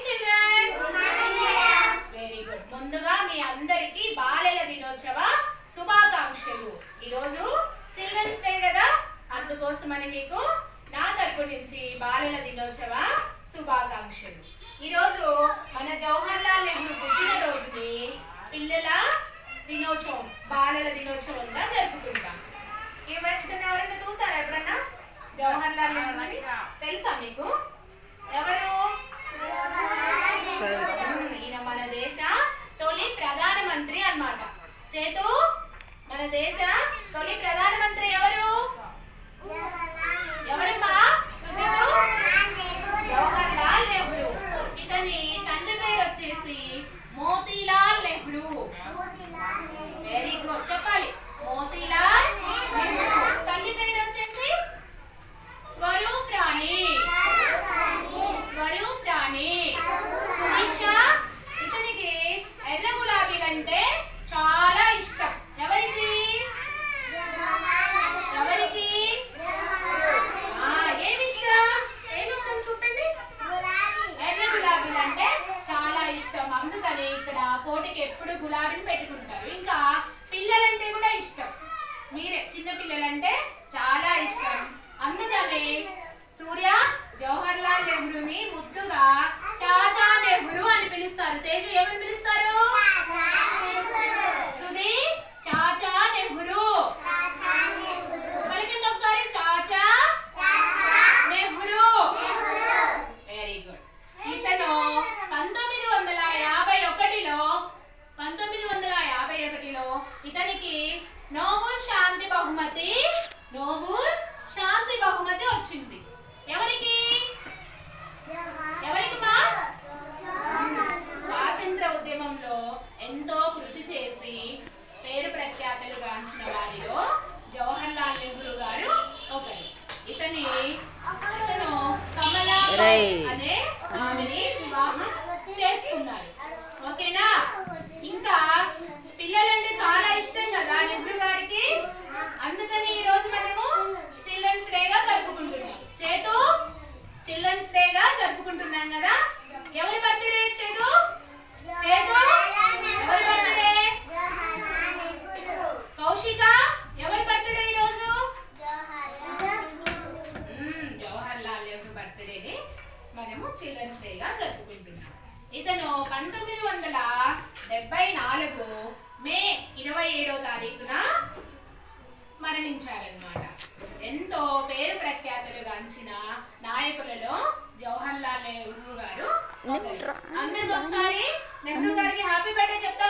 children. Good morning, madam. Very good. ముందుగా మీ అందరికీ బాలల దినోత్సవ శుభాకాంక్షలు. ఈ రోజు చిల్డ్రన్స్ డే కదా, అందుకోసమని మీకు నా తరపు నుంచి బాలల దినోత్సవ శుభాకాంక్షలు. ఈ రోజు మన జవహర్లాల్ నెహ్రూ పుట్టిన రోజుని పిల్లల దినోత్సవం, బాలల దినోత్సవంగా జరుపుకుంటాం. ఈ మధ్యన ఎవరైనా చూసారా ఎప్పుడన్నా జవహర్లాల్ నెహ్రూని? తెలుసా మీకు? ఎవరు? ఈయన మన దేశ తొలి ప్రధానమంత్రి అన్నమాట. చేతు, మన దేశ తొలి ప్రధానమంత్రి ఎవరు? ఎవరమ్మా? సుజితు జవహర్లాల్ నెహ్రూ. ఇతని తండ్రి పేరు వచ్చేసి మోతీలాల్ నెహ్రూ. వెరీ గుడ్, చెప్పాలి. మోతీలాల్ నెహ్రూ. తల్లి పేరు వచ్చేసి స్వరూప్ రాణి. స్వరూప్ రాణి. సునీష. ఇతనికి ఎర్ర గులాబీలంటే చాలా ఇష్టం. ఎవరికి? ఎవరికి? ఏమిష్టం చూపండి. ఎర్ర గులాబీలు అంటే చాలా ఇష్టం. అందుకని ఇక్కడ కోటికి ఎప్పుడు గులాబీని పెట్టుకుంటారు. ఇంకా పిల్లలంటే కూడా ఇష్టం. మీరే చిన్న పిల్లలంటే చాలా ఇష్టం. అందుకని సూర్య జవహర్లాల్ నెహ్రూని ముద్దుగా చాచా నెహ్రూ అని పిలుస్తారు. తేజు ఏమని పిలుస్తారు? సుధీ చాచా నెహ్రూ. పలికింది ఒకసారి, చాచా నెహ్రూ. Very good. ఇతను 1951లో ఇతనికి నోబెల్ శాంతి బహుమతి వచ్చింది. ఎవరికి? ఎవరికిమా? స్వాతంత్ర ఉద్యమంలో ఎంతో కృషి చేసి పేరు ప్రఖ్యాతలు గాంచిన వారిలో జవహర్లాల్ నెహ్రూ గారు ఒకరు. ఇతను కమలా అనే ఆమెని వివాహం చేసుకున్నారు. ఓకేనా? ఇంకా పిల్లలంటే చాలా ఇష్టం కదా నెహ్రూ గారికి. అందుకని ఈ రోజు మనము చిల్డ్రన్స్ డేగా జరుపుకుంటున్నాం. చేతు, చిల్డ్రన్స్ డేగా జరుపుకుంటున్నాం కదా. ఎవరి బర్త్డే? చేతు ఎవరి బర్త్డే? కౌశిక ఎవరి బర్త్డే ఈ రోజు? జవహర్లాల్ నెహ్రూ బర్త్డేని మనము చిల్డ్రన్స్ డేగా జరుపుకుంటున్నాం. ఇతను 1974 మే 27వ తారీఖున మరణించారన్నమాట. ఎంతో పేరు ప్రఖ్యాతులు గాంచిన నాయకులలో జవహర్లాల్ నెహ్రూ గారు. అందరూ ఒకసారి నెహ్రూ గారికి హ్యాపీ బర్త్డే చెప్తారు.